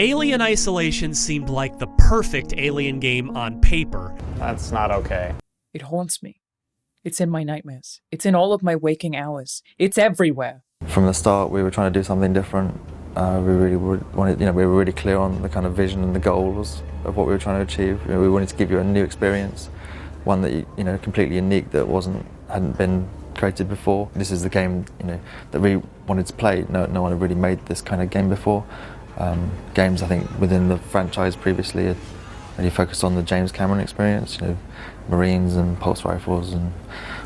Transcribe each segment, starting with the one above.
Alien Isolation seemed like the perfect Alien game on paper. That's not okay. It haunts me. It's in my nightmares. It's in all of my waking hours. It's everywhere. From the start, we were trying to do something different. We really wanted, we were really clear on the kind of vision and the goals of what we were trying to achieve. We wanted to give you a new experience, one that completely unique, that hadn't been created before. This is the game, that we wanted to play. No one had really made this kind of game before. Games, I think, within the franchise previously had really focused on the James Cameron experience, Marines and pulse rifles and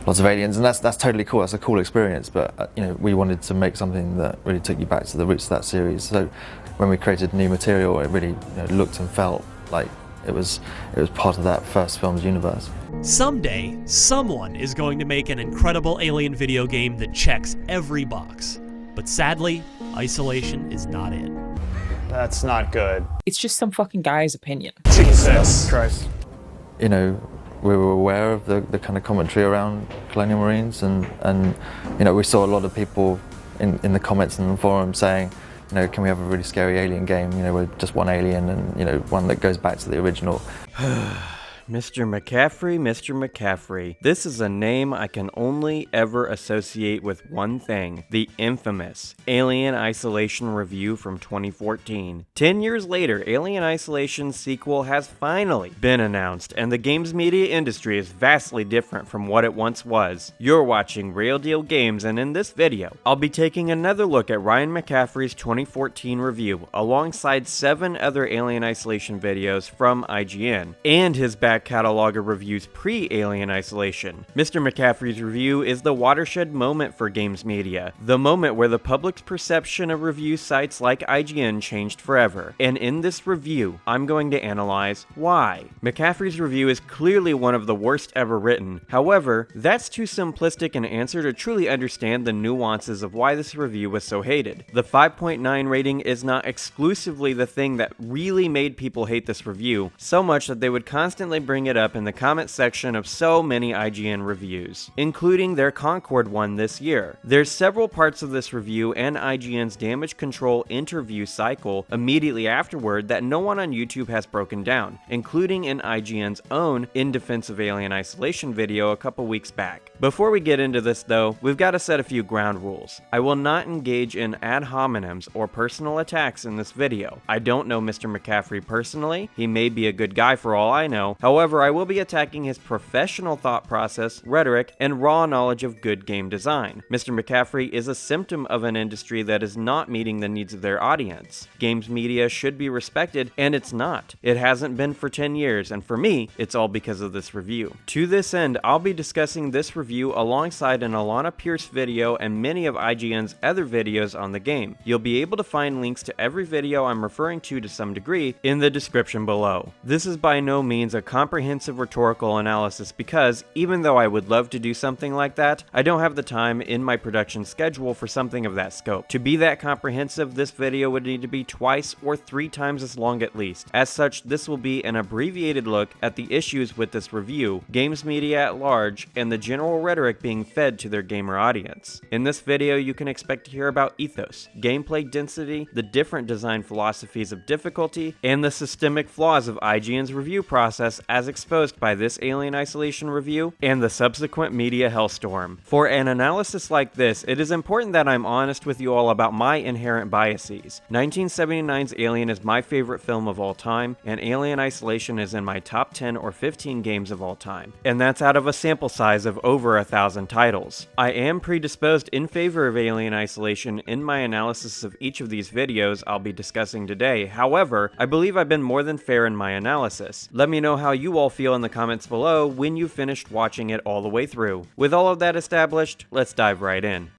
lots of aliens, and that's totally cool. That's a cool experience, but we wanted to make something that really took you back to the roots of that series. So when we created new material, it really looked and felt like it was part of that first film's universe. Someday, someone is going to make an incredible Alien video game that checks every box. But sadly, Isolation is not it. That's not good. It's just some fucking guy's opinion. Jesus Christ. We were aware of the kind of commentary around Colonial Marines, and we saw a lot of people in the comments and the forum saying, can we have a really scary alien game? We're just one alien, and one that goes back to the original. Mr. McCaffrey. This is a name I can only ever associate with one thing: the infamous Alien Isolation review from 2014. 10 years later, Alien Isolation's sequel has finally been announced, and the games media industry is vastly different from what it once was. You're watching Rayl Deal Games, and in this video, I'll be taking another look at Ryan McCaffrey's 2014 review, alongside 7 other Alien Isolation videos from IGN, and his back catalog of reviews pre-Alien Isolation. Mr. McCaffrey's review is the watershed moment for games media, the moment where the public's perception of review sites like IGN changed forever. And in this review, I'm going to analyze why. McCaffrey's review is clearly one of the worst ever written. However, that's too simplistic an answer to truly understand the nuances of why this review was so hated. The 5.9 rating is not exclusively the thing that really made people hate this review, so much that they would constantly bring it up in the comment section of so many IGN reviews, including their Concord one this year. There's several parts of this review and IGN's damage control interview cycle immediately afterward that no one on YouTube has broken down, including in IGN's own In Defense of Alien Isolation video a couple weeks back. Before we get into this though, we've got to set a few ground rules. I will not engage in ad hominems or personal attacks in this video. I don't know Mr. McCaffrey personally. He may be a good guy for all I know. However, I will be attacking his professional thought process, rhetoric, and raw knowledge of good game design. Mr. McCaffrey is a symptom of an industry that is not meeting the needs of their audience. Games media should be respected, and it's not. It hasn't been for 10 years, and for me, it's all because of this review. To this end, I'll be discussing this review alongside an Alana Pierce video and many of IGN's other videos on the game. You'll be able to find links to every video I'm referring to some degree in the description below. This is by no means a comprehensive rhetorical analysis because, even though I would love to do something like that, I don't have the time in my production schedule for something of that scope. To be that comprehensive, this video would need to be twice or 3 times as long at least. As such, this will be an abbreviated look at the issues with this review, games media at large, and the general rhetoric being fed to their gamer audience. In this video, you can expect to hear about ethos, gameplay density, the different design philosophies of difficulty, and the systemic flaws of IGN's review process as exposed by this Alien Isolation review and the subsequent media hellstorm. For an analysis like this, it is important that I'm honest with you all about my inherent biases. 1979's Alien is my favorite film of all time, and Alien Isolation is in my top 10 or 15 games of all time, and that's out of a sample size of over 1,000 titles. I am predisposed in favor of Alien Isolation in my analysis of each of these videos I'll be discussing today. However, I believe I've been more than fair in my analysis. Let me know how you all feel in the comments below when you've finished watching it all the way through. With all of that established, let's dive right in.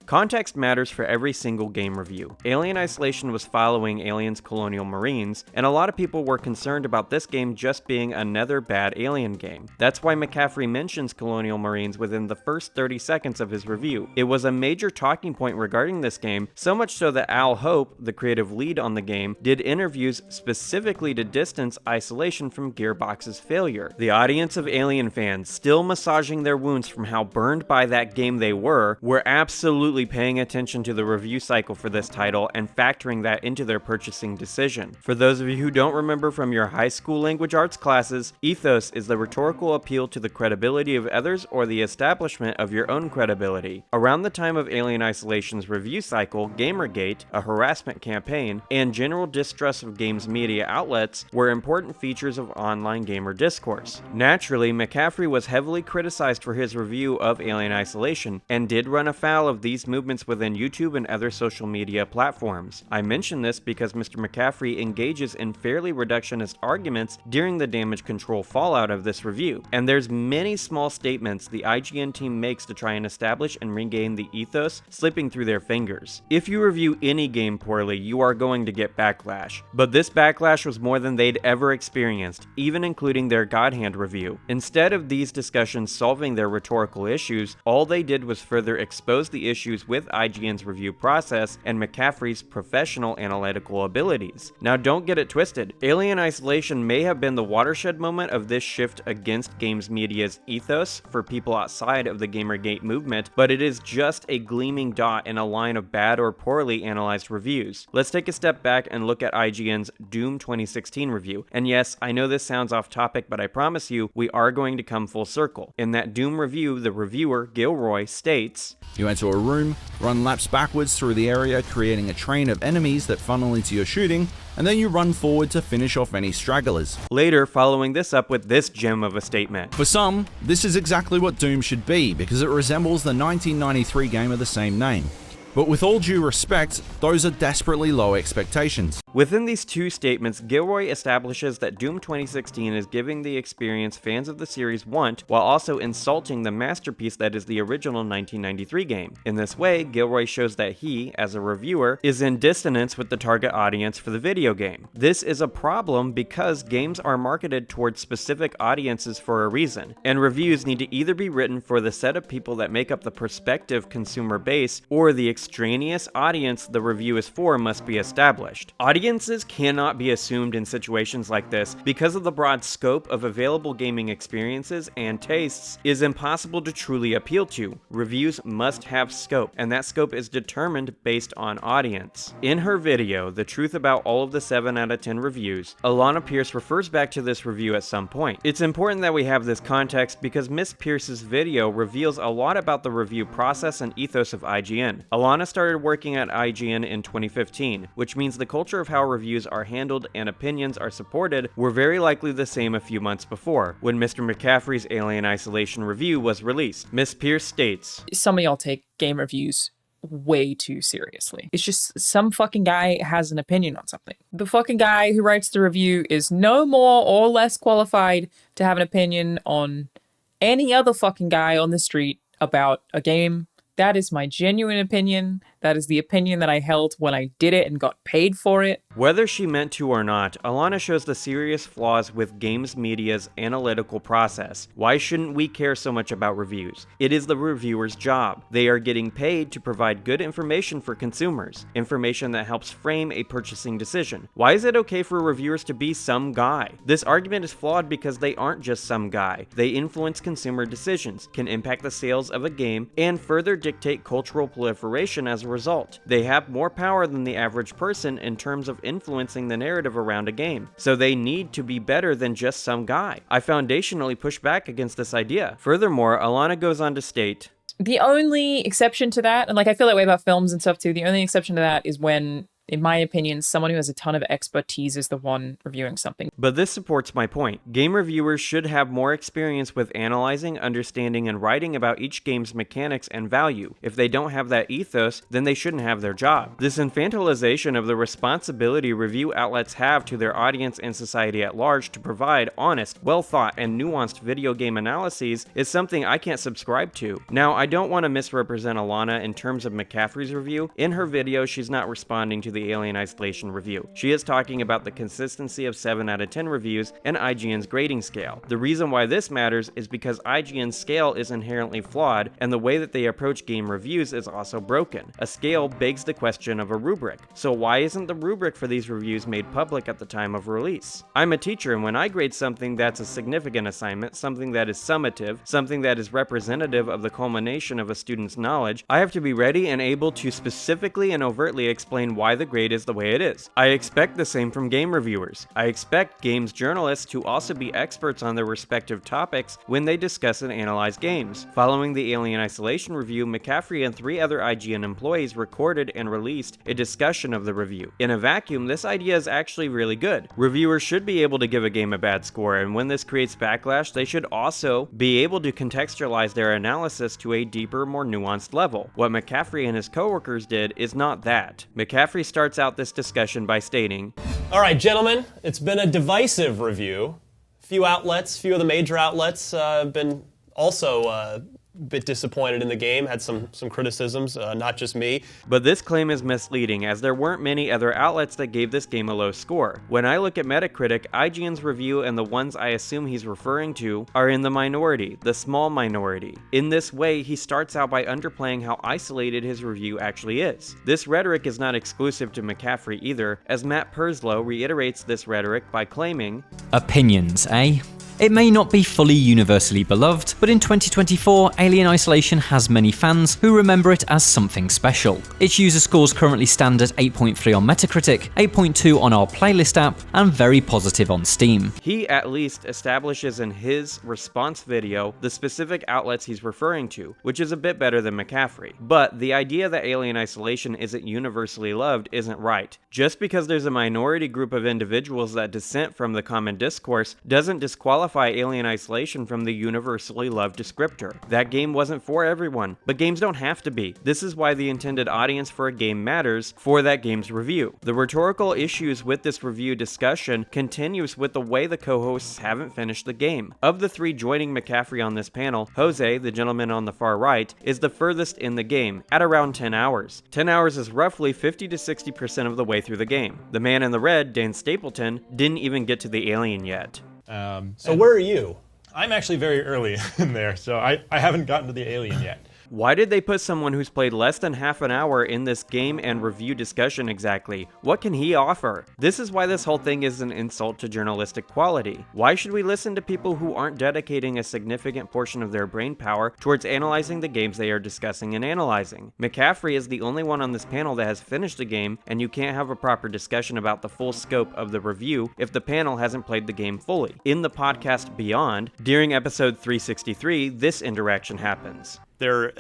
Context matters for every single game review. Alien Isolation was following Alien's Colonial Marines, and a lot of people were concerned about this game just being another bad Alien game. That's why McCaffrey mentions Colonial Marines within the first 30 seconds of his review. It was a major talking point regarding this game, so much so that Al Hope, the creative lead on the game, did interviews specifically to distance Isolation from Gearbox's failure. The audience of Alien fans, still massaging their wounds from how burned by that game they were absolutely truly paying attention to the review cycle for this title and factoring that into their purchasing decision. For those of you who don't remember from your high school language arts classes, ethos is the rhetorical appeal to the credibility of others or the establishment of your own credibility. Around the time of Alien Isolation's review cycle, Gamergate, a harassment campaign, and general distrust of games media outlets were important features of online gamer discourse. Naturally, McCaffrey was heavily criticized for his review of Alien Isolation, and did run afoul of these movements within YouTube and other social media platforms. I mention this because Mr. McCaffrey engages in fairly reductionist arguments during the damage control fallout of this review, and there's many small statements the IGN team makes to try and establish and regain the ethos slipping through their fingers. If you review any game poorly, you are going to get backlash, but this backlash was more than they'd ever experienced, even including their God Hand review. Instead of these discussions solving their rhetorical issues, all they did was further expose the issues with IGN's review process and McCaffrey's professional analytical abilities. Now don't get it twisted, Alien Isolation may have been the watershed moment of this shift against games media's ethos for people outside of the Gamergate movement, but it is just a gleaming dot in a line of bad or poorly analyzed reviews. Let's take a step back and look at IGN's Doom 2016 review. And yes, I know this sounds off topic, but I promise you, we are going to come full circle. In that Doom review, the reviewer, Gilroy, states, "You enter a room, run laps backwards through the area, creating a train of enemies that funnel into your shooting, and then you run forward to finish off any stragglers." Later, following this up with this gem of a statement. For some, this is exactly what Doom should be, because it resembles the 1993 game of the same name. But with all due respect, those are desperately low expectations. Within these two statements, Gilroy establishes that Doom 2016 is giving the experience fans of the series want, while also insulting the masterpiece that is the original 1993 game. In this way, Gilroy shows that he, as a reviewer, is in dissonance with the target audience for the video game. This is a problem because games are marketed towards specific audiences for a reason, and reviews need to either be written for the set of people that make up the prospective consumer base, or the extraneous audience the review is for must be established. Audiences cannot be assumed in situations like this because of the broad scope of available gaming experiences and tastes is impossible to truly appeal to. Reviews must have scope, and that scope is determined based on audience. In her video, The Truth About All of the 7 out of 10 Reviews, Alana Pierce refers back to this review at some point. It's important that we have this context because Miss Pierce's video reveals a lot about the review process and ethos of IGN. Alana started working at IGN in 2015, which means the culture of how reviews are handled and opinions are supported were very likely the same a few months before, when Mr. McCaffrey's Alien Isolation review was released. Miss Pierce states, Some of y'all take game reviews way too seriously. It's just some fucking guy has an opinion on something. The fucking guy who writes the review is no more or less qualified to have an opinion on any other fucking guy on the street about a game. That is my genuine opinion. That is the opinion that I held when I did it and got paid for it. Whether she meant to or not, Alana shows the serious flaws with games media's analytical process. Why shouldn't we care so much about reviews? It is the reviewer's job. They are getting paid to provide good information for consumers, information that helps frame a purchasing decision. Why is it okay for reviewers to be some guy? This argument is flawed because they aren't just some guy. They influence consumer decisions, can impact the sales of a game, and further dictate cultural proliferation as a result. They have more power than the average person in terms of influencing the narrative around a game, so they need to be better than just some guy. I foundationally push back against this idea. Furthermore, Alana goes on to state, The only exception to that, and like I feel that way about films and stuff too, the only exception to that is when, in my opinion, someone who has a ton of expertise is the one reviewing something. But this supports my point. Game reviewers should have more experience with analyzing, understanding, and writing about each game's mechanics and value. If they don't have that ethos, then they shouldn't have their job. This infantilization of the responsibility review outlets have to their audience and society at large to provide honest, well-thought, and nuanced video game analyses is something I can't subscribe to. Now, I don't want to misrepresent Alana in terms of McCaffrey's review. In her video, she's not responding to the the Alien Isolation review. She is talking about the consistency of 7 out of 10 reviews and IGN's grading scale. The reason why this matters is because IGN's scale is inherently flawed, and the way that they approach game reviews is also broken. A scale begs the question of a rubric. So why isn't the rubric for these reviews made public at the time of release? I'm a teacher, and when I grade something that's a significant assignment, something that is summative, something that is representative of the culmination of a student's knowledge, I have to be ready and able to specifically and overtly explain why the grade is the way it is. I expect the same from game reviewers. I expect games journalists to also be experts on their respective topics when they discuss and analyze games. Following the Alien Isolation review, McCaffrey and 3 other IGN employees recorded and released a discussion of the review. In a vacuum, this idea is actually really good. Reviewers should be able to give a game a bad score, and when this creates backlash, they should also be able to contextualize their analysis to a deeper, more nuanced level. What McCaffrey and his coworkers did is not that. McCaffrey starts out this discussion by stating, "All right, gentlemen, it's been a divisive review. Few of the major outlets have been also a bit disappointed in the game, had some criticisms, not just me." But this claim is misleading, as there weren't many other outlets that gave this game a low score. When I look at Metacritic, IGN's review and the ones I assume he's referring to are in the minority, the small minority. In this way, he starts out by underplaying how isolated his review actually is. This rhetoric is not exclusive to McCaffrey either, as Matt Purslow reiterates this rhetoric by claiming, "Opinions, eh? It may not be fully universally beloved, but in 2024, Alien Isolation has many fans who remember it as something special. Its user scores currently stand at 8.3 on Metacritic, 8.2 on our playlist app, and very positive on Steam." He at least establishes in his response video the specific outlets he's referring to, which is a bit better than McCaffrey. But the idea that Alien Isolation isn't universally loved isn't right. Just because there's a minority group of individuals that dissent from the common discourse doesn't disqualify Alien Isolation from the universally loved descriptor. That game wasn't for everyone, but games don't have to be. This is why the intended audience for a game matters for that game's review. The rhetorical issues with this review discussion continues with the way the co-hosts haven't finished the game. Of the 3 joining McCaffrey on this panel, Jose, the gentleman on the far right, is the furthest in the game, at around 10 hours. 10 hours is roughly 50 to 60% of the way through the game. The man in the red, Dan Stapleton, didn't even get to the alien yet. So where are you? I'm actually very early in there, so I haven't gotten to the alien yet. Why did they put someone who's played less than half an hour in this game and review discussion exactly? What can he offer? This is why this whole thing is an insult to journalistic quality. Why should we listen to people who aren't dedicating a significant portion of their brain power towards analyzing the games they are discussing and analyzing? McCaffrey is the only one on this panel that has finished the game, and you can't have a proper discussion about the full scope of the review if the panel hasn't played the game fully. In the podcast Beyond, during episode 363, this interaction happens. They're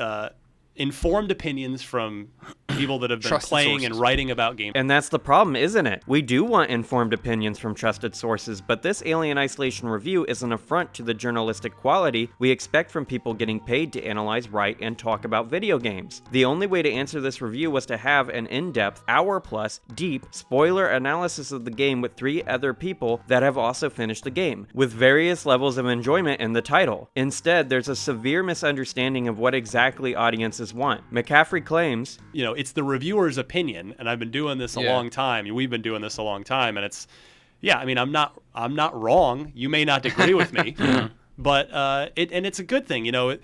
informed opinions from people that have been Trusted playing sources. and writing about games. And that's the problem, isn't it? We do want informed opinions from trusted sources, but this Alien Isolation review is an affront to the journalistic quality we expect from people getting paid to analyze, write, and talk about video games. The only way to answer this review was to have an in-depth, hour-plus, deep, spoiler analysis of the game with 3 other people that have also finished the game, with various levels of enjoyment in the title. Instead, there's a severe misunderstanding of what exactly audiences want. McCaffrey claims, You know, it's the reviewer's opinion, and I've been doing this a long time. We've been doing this a long time, and it's, I mean, I'm not wrong. You may not agree with me, but it's a good thing. You know,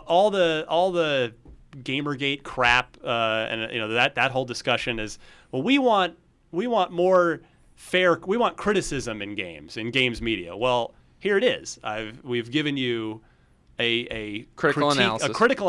all the Gamergate crap, and that whole discussion is, well, we want more fair. We want criticism in games media. Well, here it is. We've given you a critical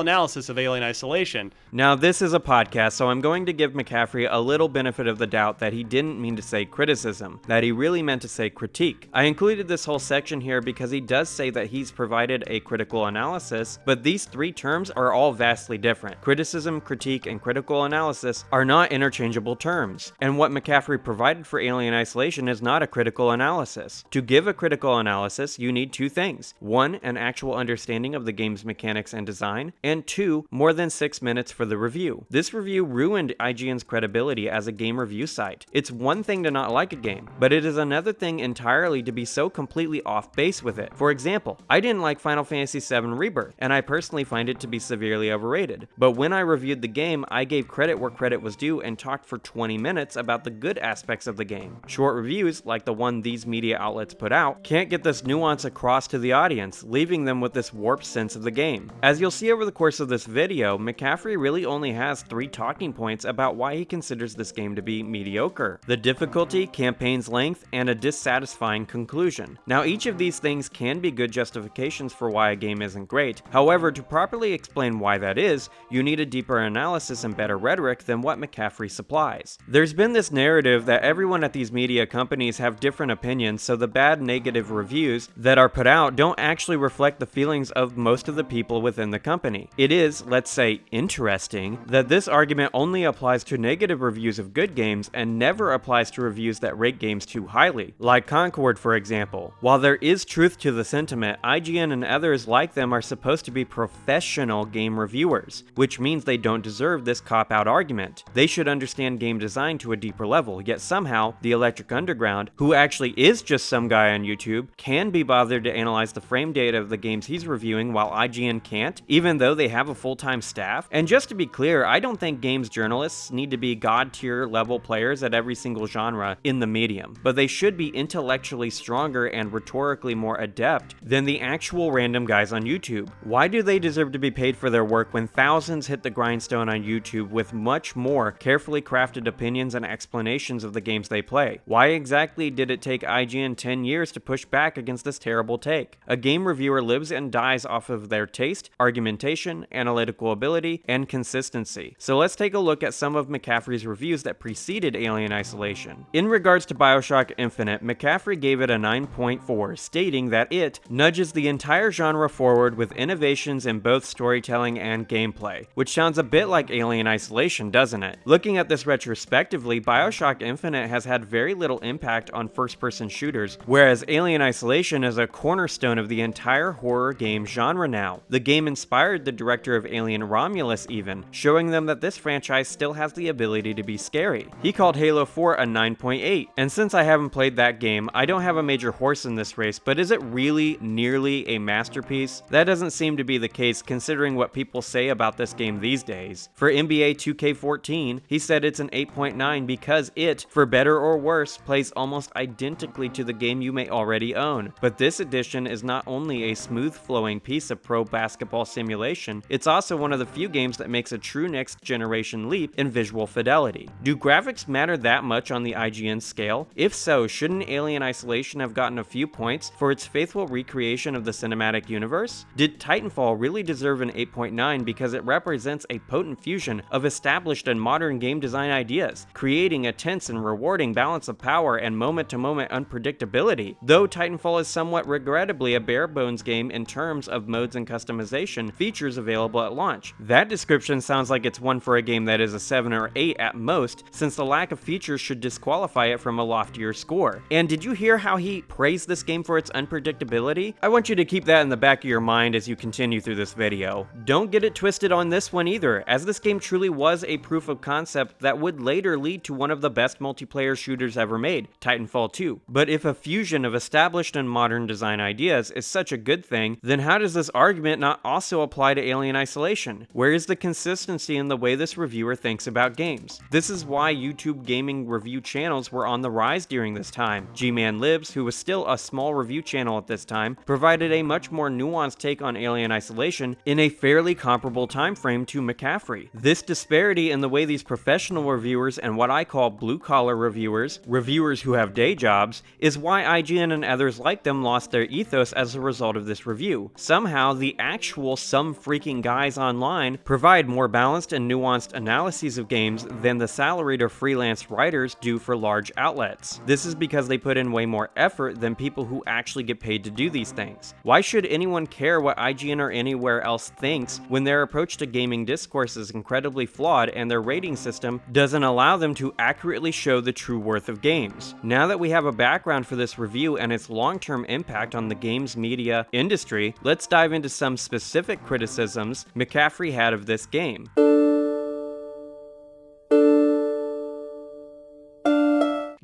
analysis of Alien Isolation. Now, this is a podcast, so I'm going to give McCaffrey a little benefit of the doubt that he didn't mean to say criticism, that he really meant to say critique. I included this whole section here because he does say that he's provided a critical analysis, but these 3 terms are all vastly different. Criticism, critique, and critical analysis are not interchangeable terms, and what McCaffrey provided for Alien Isolation is not a critical analysis. To give a critical analysis, you need 2 things. 1, an actual understanding understanding of the game's mechanics and design, and 2, more than 6 minutes for the review. This review ruined IGN's credibility as a game review site. It's one thing to not like a game, but it is another thing entirely to be so completely off base with it. For example, I didn't like Final Fantasy VII Rebirth, and I personally find it to be severely overrated. But when I reviewed the game, I gave credit where credit was due and talked for 20 minutes about the good aspects of the game. Short reviews, like the one these media outlets put out, can't get this nuance across to the audience, leaving them with this warped sense of the game. As you'll see over the course of this video, McCaffrey really only has 3 talking points about why he considers this game to be mediocre: the difficulty, campaign's length, and a dissatisfying conclusion. Now, each of these things can be good justifications for why a game isn't great. However, to properly explain why that is, you need a deeper analysis and better rhetoric than what McCaffrey supplies. There's been this narrative that everyone at these media companies have different opinions, so the bad negative reviews that are put out don't actually reflect the feelings of most of the people within the company. It is, let's say, interesting that this argument only applies to negative reviews of good games and never applies to reviews that rate games too highly, like Concord for example. While there is truth to the sentiment, IGN and others like them are supposed to be professional game reviewers, which means they don't deserve this cop-out argument. They should understand game design to a deeper level, yet somehow, the Electric Underground, who actually is just some guy on YouTube, can be bothered to analyze the frame data of the games he's reviewing while IGN can't, even though they have a full-time staff. And just to be clear, I don't think games journalists need to be god-tier level players at every single genre in the medium, but they should be intellectually stronger and rhetorically more adept than the actual random guys on YouTube. Why do they deserve to be paid for their work when thousands hit the grindstone on YouTube with much more carefully crafted opinions and explanations of the games they play? Why exactly did it take IGN 10 years to push back against this terrible take? A game reviewer lives and dies off of their taste, argumentation, analytical ability, and consistency. So let's take a look at some of McCaffrey's reviews that preceded Alien Isolation. In regards to BioShock Infinite, McCaffrey gave it a 9.4, stating that it nudges the entire genre forward with innovations in both storytelling and gameplay, which sounds a bit like Alien Isolation, doesn't it? Looking at this retrospectively, BioShock Infinite has had very little impact on first-person shooters, whereas Alien Isolation is a cornerstone of the entire horror game genre now. The game inspired the director of Alien Romulus even, showing them that this franchise still has the ability to be scary. He called Halo 4 a 9.8, and since I haven't played that game, I don't have a major horse in this race, but is it really nearly a masterpiece? That doesn't seem to be the case considering what people say about this game these days. For NBA 2K14, he said it's an 8.9 because it, for better or worse, plays almost identically to the game you may already own. But this edition is not only a smooth-flowing piece of pro basketball simulation, it's also one of the few games that makes a true next-generation leap in visual fidelity. Do graphics matter that much on the IGN scale? If so, shouldn't Alien Isolation have gotten a few points for its faithful recreation of the cinematic universe? Did Titanfall really deserve an 8.9 because it represents a potent fusion of established and modern game design ideas, creating a tense and rewarding balance of power and moment-to-moment unpredictability? Though Titanfall is somewhat regrettably a bare-bones game in terms of modes and customization features available at launch. That description sounds like it's one for a game that is a 7 or 8 at most, since the lack of features should disqualify it from a loftier score. And did you hear how he praised this game for its unpredictability? I want you to keep that in the back of your mind as you continue through this video. Don't get it twisted on this one either, as this game truly was a proof of concept that would later lead to one of the best multiplayer shooters ever made, Titanfall 2. But if a fusion of established and modern design ideas is such a good thing, then how does this argument not also apply to Alien Isolation? Where is the consistency in the way this reviewer thinks about games? This is why YouTube gaming review channels were on the rise during this time. G-Man Lives, who was still a small review channel at this time, provided a much more nuanced take on Alien Isolation in a fairly comparable time frame to McCaffrey. This disparity in the way these professional reviewers and what I call blue-collar reviewers who have day jobs, is why IGN and others like them lost their ethos as a result of this review. Somehow, the actual some freaking guys online provide more balanced and nuanced analyses of games than the salaried or freelance writers do for large outlets. This is because they put in way more effort than people who actually get paid to do these things. Why should anyone care what IGN or anywhere else thinks when their approach to gaming discourse is incredibly flawed and their rating system doesn't allow them to accurately show the true worth of games? Now that we have a background for this review and its long-term impact on the games media industry, let's Let's dive into some specific criticisms McCaffrey had of this game.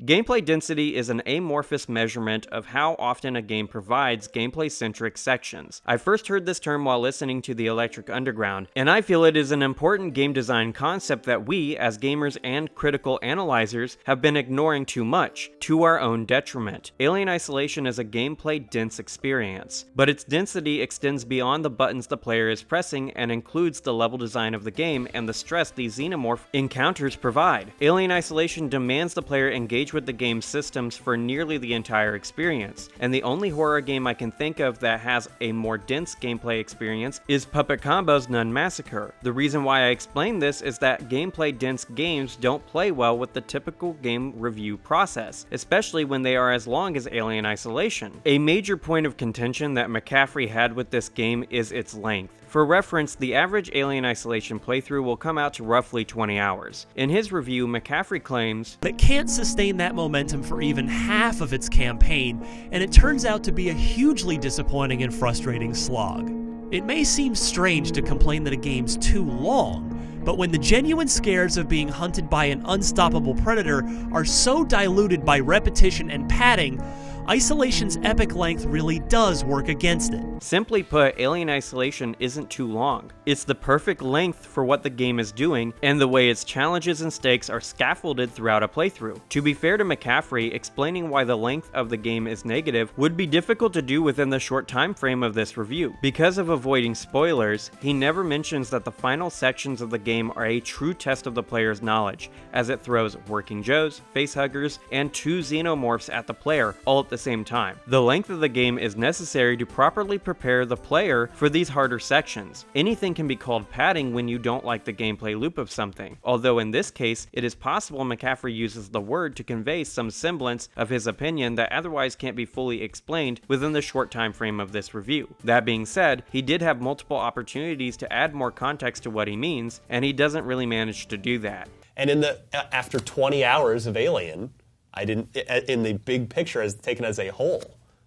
Gameplay density is an amorphous measurement of how often a game provides gameplay-centric sections. I first heard this term while listening to the Electric Underground, and I feel it is an important game design concept that we, as gamers and critical analyzers, have been ignoring too much, to our own detriment. Alien Isolation is a gameplay-dense experience, but its density extends beyond the buttons the player is pressing and includes the level design of the game and the stress these xenomorph encounters provide. Alien Isolation demands the player engage with the game's systems for nearly the entire experience, and the only horror game I can think of that has a more dense gameplay experience is Puppet Combo's Nun Massacre. The reason why I explain this is that gameplay-dense games don't play well with the typical game review process, especially when they are as long as Alien Isolation. A major point of contention that McCaffrey had with this game is its length. For reference, the average Alien Isolation playthrough will come out to roughly 20 hours. In his review, McCaffrey claims, But it can't sustain that momentum for even half of its campaign, and it turns out to be a hugely disappointing and frustrating slog. It may seem strange to complain that a game's too long, but when the genuine scares of being hunted by an unstoppable predator are so diluted by repetition and padding, Isolation's epic length really does work against it. Simply put, Alien Isolation isn't too long. It's the perfect length for what the game is doing, and the way its challenges and stakes are scaffolded throughout a playthrough. To be fair to McCaffrey, explaining why the length of the game is negative would be difficult to do within the short time frame of this review. Because of avoiding spoilers, he never mentions that the final sections of the game are a true test of the player's knowledge, as it throws Working Joes, facehuggers, and 2 xenomorphs at the player, all at the same time. The length of the game is necessary to properly prepare the player for these harder sections. Anything can be called padding when you don't like the gameplay loop of something, although in this case, it is possible McCaffrey uses the word to convey some semblance of his opinion that otherwise can't be fully explained within the short time frame of this review. That being said, he did have multiple opportunities to add more context to what he means, and he doesn't really manage to do that. And after 20 hours of Alien, I didn't, in the big picture as taken as a whole,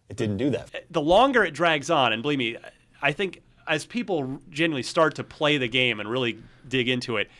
it didn't do that. The longer it drags on, and believe me, I think as people genuinely start to play the game and really dig into it,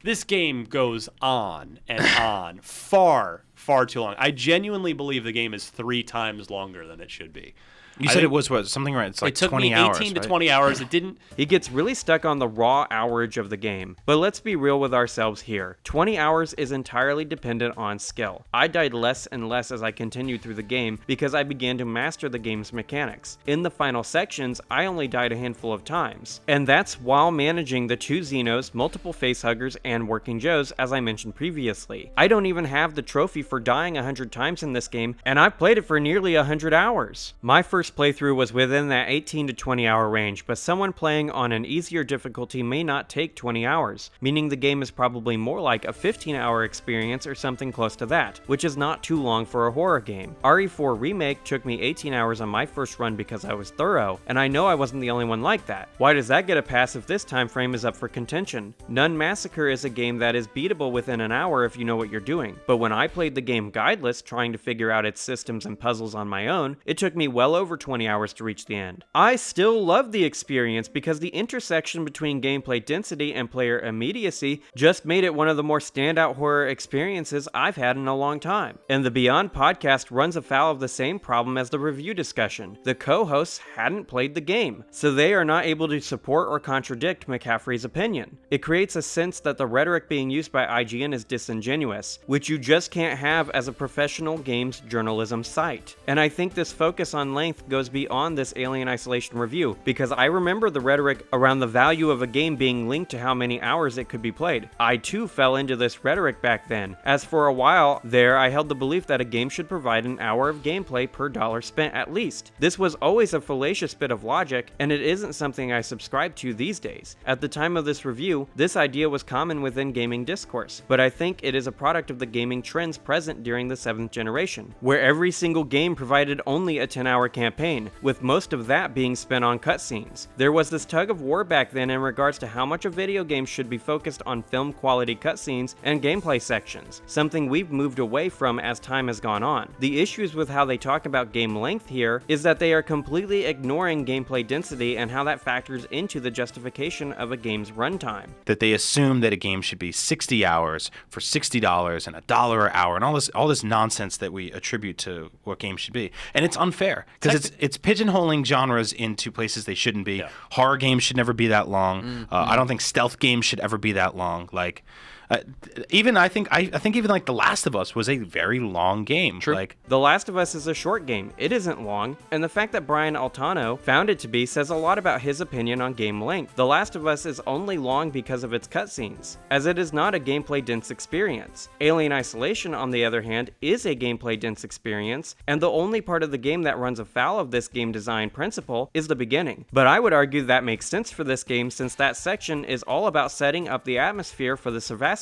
this game goes on and on, far too long. I genuinely believe the game is 3 times longer than it should be. You said it was what, something right? It's like 20 hours. It took me 18 to 20 hours. It didn't. He gets really stuck on the raw hourage of the game. But let's be real with ourselves here. 20 hours is entirely dependent on skill. I died less and less as I continued through the game because I began to master the game's mechanics. In the final sections, I only died a handful of times. And that's while managing the 2 Xenos, multiple facehuggers, and Working Joes, as I mentioned previously. I don't even have the trophy for dying 100 times in this game, and I've played it for nearly 100 hours. My first playthrough was within that 18 to 20 hour range, but someone playing on an easier difficulty may not take 20 hours, meaning the game is probably more like a 15-hour experience or something close to that, which is not too long for a horror game. RE4 Remake took me 18 hours on my first run because I was thorough, and I know I wasn't the only one like that. Why does that get a pass if this time frame is up for contention? Nun Massacre is a game that is beatable within an hour if you know what you're doing, but when I played the game guideless trying to figure out its systems and puzzles on my own, it took me well over 20 hours to reach the end. I still love the experience because the intersection between gameplay density and player immediacy just made it one of the more standout horror experiences I've had in a long time. And the Beyond podcast runs afoul of the same problem as the review discussion. The co-hosts hadn't played the game, so they are not able to support or contradict McCaffrey's opinion. It creates a sense that the rhetoric being used by IGN is disingenuous, which you just can't have as a professional games journalism site. And I think this focus on length goes beyond this Alien Isolation review, because I remember the rhetoric around the value of a game being linked to how many hours it could be played. I too fell into this rhetoric back then, as for a while there I held the belief that a game should provide an hour of gameplay per dollar spent at least. This was always a fallacious bit of logic, and it isn't something I subscribe to these days. At the time of this review, this idea was common within gaming discourse, but I think it is a product of the gaming trends present during the 7th generation, where every single game provided only a 10-hour campaign campaign, with most of that being spent on cutscenes. There was this tug of war back then in regards to how much a video game should be focused on film quality cutscenes and gameplay sections, something we've moved away from as time has gone on. The issues with how they talk about game length here is that they are completely ignoring gameplay density and how that factors into the justification of a game's runtime. That they assume that a game should be 60 hours for $60 and $1 an hour and all this nonsense that we attribute to what games should be. And it's unfair because it's pigeonholing genres into places they shouldn't be. Yeah. Horror games should never be that long. I don't think stealth games should ever be that long. Like, I think even like The Last of Us was a very long game. True. Like, The Last of Us is a short game. It isn't long, and the fact that Brian Altano found it to be says a lot about his opinion on game length. The Last of Us is only long because of its cutscenes, as it is not a gameplay-dense experience. Alien Isolation, on the other hand, is a gameplay-dense experience, and the only part of the game that runs afoul of this game design principle is the beginning. But I would argue that makes sense for this game since that section is all about setting up the atmosphere for the Sevastopol.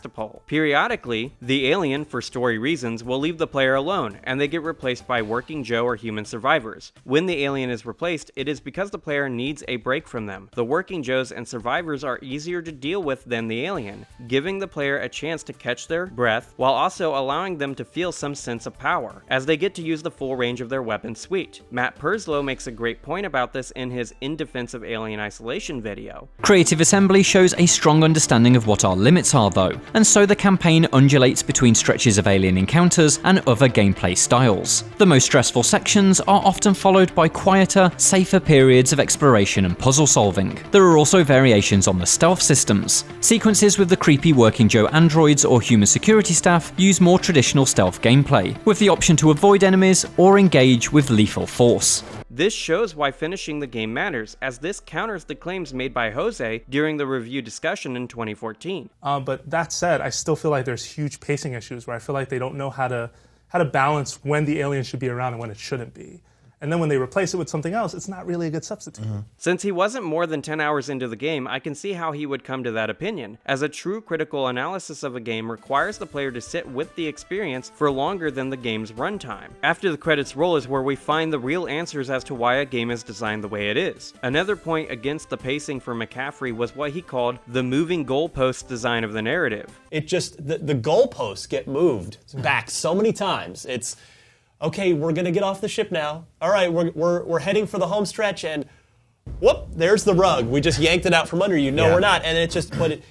Periodically, the alien, for story reasons, will leave the player alone, and they get replaced by Working Joe or human survivors. When the alien is replaced, it is because the player needs a break from them. The Working Joes and survivors are easier to deal with than the alien, giving the player a chance to catch their breath while also allowing them to feel some sense of power, as they get to use the full range of their weapon suite. Matt Purslow makes a great point about this in his In Defense of Alien Isolation video. Creative Assembly shows a strong understanding of what our limits are though, and so the campaign undulates between stretches of alien encounters and other gameplay styles. The most stressful sections are often followed by quieter, safer periods of exploration and puzzle solving. There are also variations on the stealth systems. Sequences with the creepy Working Joe androids or human security staff use more traditional stealth gameplay, with the option to avoid enemies or engage with lethal force. This shows why finishing the game matters, as this counters the claims made by Jose during the review discussion in 2014. But that said, I still feel like there's huge pacing issues where I feel like they don't know how to balance when the alien should be around and when it shouldn't be. And then when they replace it with something else, it's not really a good substitute. Since he wasn't more than 10 hours into the game, I can see how he would come to that opinion, as a true critical analysis of a game requires the player to sit with the experience for longer than the game's runtime. After the credits roll is where we find the real answers as to why a game is designed the way it is. Another point against the pacing for McCaffrey was what he called the moving goalpost design of the narrative. It just, the goalposts get moved back so many times. It's, okay, we're gonna get off the ship now. All right, we're heading for the home stretch, and whoop, there's the rug. We just yanked it out from under you. No, we're not. And it just, but it,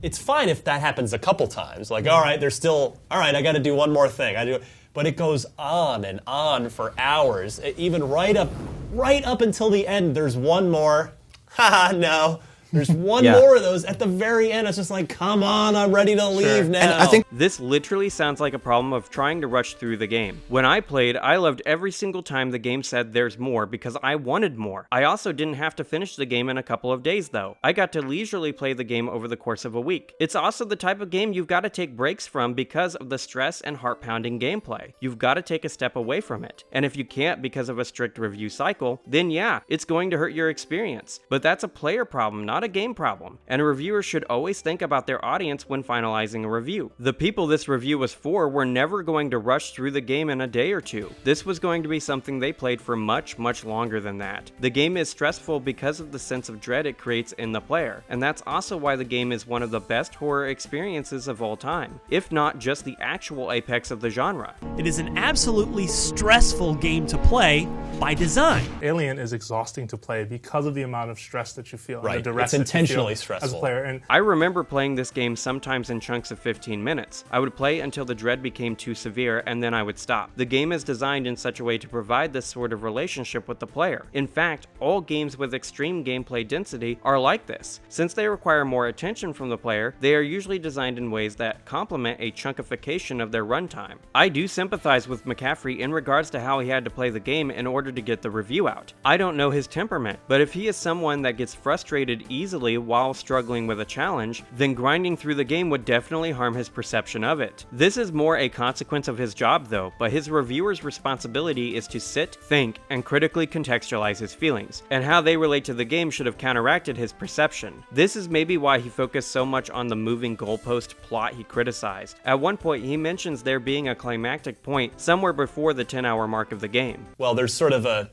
it's fine if that happens a couple times. Like, all right, I got to do one more thing. But it goes on and on for hours. Even right up until the end. There's one more. Haha, no. There's one more of those at the very end. It's just like, come on, I'm ready to leave now. And I think this literally sounds like a problem of trying to rush through the game. When I played, I loved every single time the game said there's more because I wanted more. I also didn't have to finish the game in a couple of days though. I got to leisurely play the game over the course of a week. It's also the type of game you've got to take breaks from because of the stress and heart-pounding gameplay. You've got to take a step away from it. And if you can't because of a strict review cycle, then yeah, it's going to hurt your experience. But that's a player problem, not a game problem, and a reviewer should always think about their audience when finalizing a review. The people this review was for were never going to rush through the game in a day or two. This was going to be something they played for much, much longer than that. The game is stressful because of the sense of dread it creates in the player, and that's also why the game is one of the best horror experiences of all time, if not just the actual apex of the genre. It is an absolutely stressful game to play by design. Alien is exhausting to play because of the amount of stress that you feel. Right, and the duress it's intentionally stressful as a stressful. player. And I remember playing this game sometimes in chunks of 15 minutes. I would play until the dread became too severe and then I would stop. The game is designed in such a way to provide this sort of relationship with the player. In fact, all games with extreme gameplay density are like this. Since they require more attention from the player, they are usually designed in ways that complement a chunkification of their runtime. I do sympathize with McCaffrey in regards to how he had to play the game in order to get the review out. I don't know his temperament, but if he is someone that gets frustrated easily while struggling with a challenge, then grinding through the game would definitely harm his perception of it. This is more a consequence of his job though, but his reviewer's responsibility is to sit, think, and critically contextualize his feelings, and how they relate to the game should have counteracted his perception. This is maybe why he focused so much on the moving goalpost plot he criticized. At one point, he mentions there being a climactic point somewhere before the 10-hour mark of the game. Well, there's sort of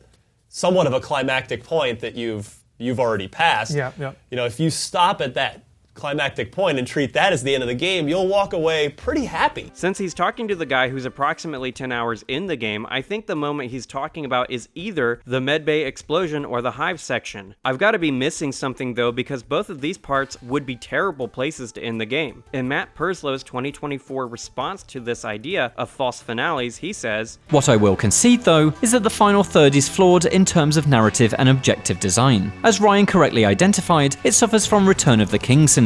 somewhat of a climactic point that you've already passed. Yeah. You know, if you stop at that climactic point and treat that as the end of the game, you'll walk away pretty happy. Since he's talking to the guy who's approximately 10 hours in the game, I think the moment he's talking about is either the medbay explosion or the hive section. I've got to be missing something though, because both of these parts would be terrible places to end the game. In Matt Perslow's 2024 response to this idea of false finales, he says, What I will concede though is that the final third is flawed in terms of narrative and objective design. As Ryan correctly identified, it suffers from Return of the King syndrome,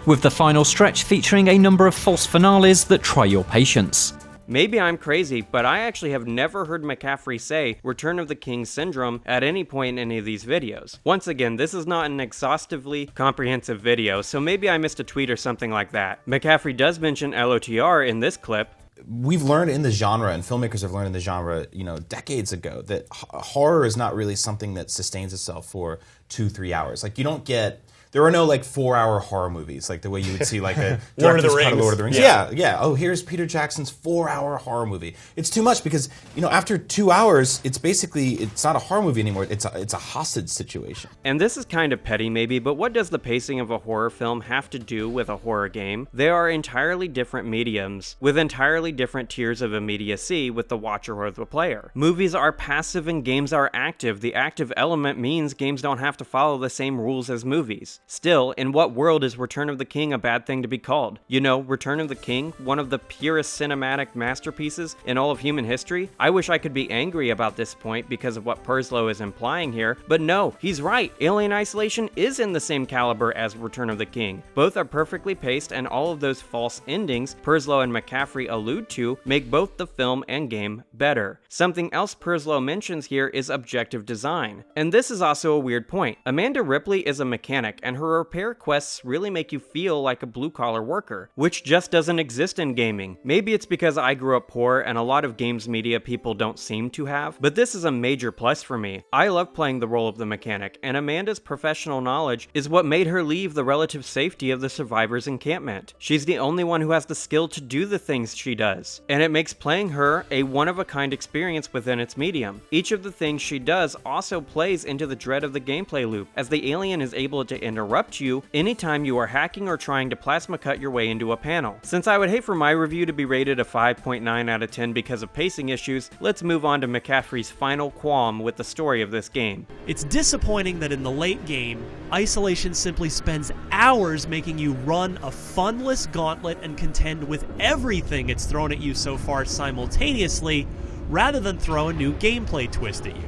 with the final stretch featuring a number of false finales that try your patience. Maybe I'm crazy, but I actually have never heard McCaffrey say Return of the King syndrome at any point in any of these videos. Once again, this is not an exhaustively comprehensive video, so maybe I missed a tweet or something like that. McCaffrey does mention LOTR in this clip. We've learned in the genre, and filmmakers have learned in the genre, decades ago, that horror is not really something that sustains itself for 2-3 hours. Like, you don't get... There are no 4-hour horror movies like the way you would see like a Lord of the director's cut of Rings. Lord of the Rings. Yeah. Oh, here's Peter Jackson's 4-hour horror movie. It's too much because after 2 hours, it's not a horror movie anymore. It's a hostage situation. And this is kind of petty maybe, but what does the pacing of a horror film have to do with a horror game? They are entirely different mediums with entirely different tiers of immediacy with the watcher or the player. Movies are passive and games are active. The active element means games don't have to follow the same rules as movies. Still, in what world is Return of the King a bad thing to be called? Return of the King, one of the purest cinematic masterpieces in all of human history? I wish I could be angry about this point because of what Perslow is implying here, but no, he's right. Alien Isolation is in the same caliber as Return of the King. Both are perfectly paced, and all of those false endings Perslow and McCaffrey allude to make both the film and game better. Something else Perslow mentions here is objective design. And this is also a weird point. Amanda Ripley is a mechanic, and her repair quests really make you feel like a blue-collar worker, which just doesn't exist in gaming. Maybe it's because I grew up poor and a lot of games media people don't seem to have, but this is a major plus for me. I love playing the role of the mechanic, and Amanda's professional knowledge is what made her leave the relative safety of the survivors' encampment. She's the only one who has the skill to do the things she does, and it makes playing her a one-of-a-kind experience within its medium. Each of the things she does also plays into the dread of the gameplay loop, as the alien is able to interrupt you anytime you are hacking or trying to plasma cut your way into a panel. Since I would hate for my review to be rated a 5.9 out of 10 because of pacing issues, let's move on to McCaffrey's final qualm with the story of this game. It's disappointing that in the late game, Isolation simply spends hours making you run a funless gauntlet and contend with everything it's thrown at you so far simultaneously, rather than throw a new gameplay twist at you.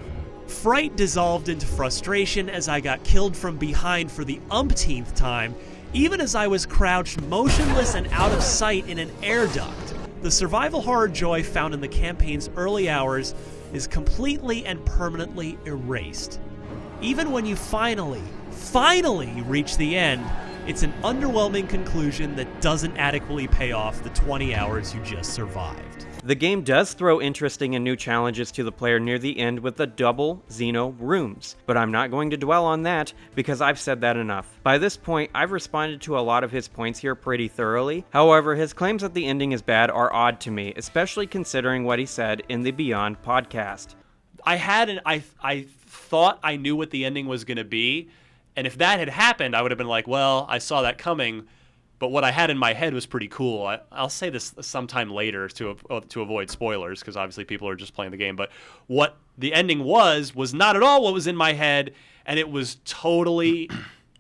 Fright dissolved into frustration as I got killed from behind for the umpteenth time, even as I was crouched motionless and out of sight in an air duct. The survival horror joy found in the campaign's early hours is completely and permanently erased. Even when you finally reach the end, it's an underwhelming conclusion that doesn't adequately pay off the 20 hours you just survived. The game does throw interesting and new challenges to the player near the end with the double Xeno rooms, but I'm not going to dwell on that because I've said that enough. By this point, I've responded to a lot of his points here pretty thoroughly. However, his claims that the ending is bad are odd to me, especially considering what he said in the Beyond podcast. I thought I knew what the ending was going to be, and if that had happened, I would have been like, well, I saw that coming. But what I had in my head was pretty cool. I'll say this sometime later to avoid spoilers, because obviously people are just playing the game. But what the ending was not at all what was in my head, and it was totally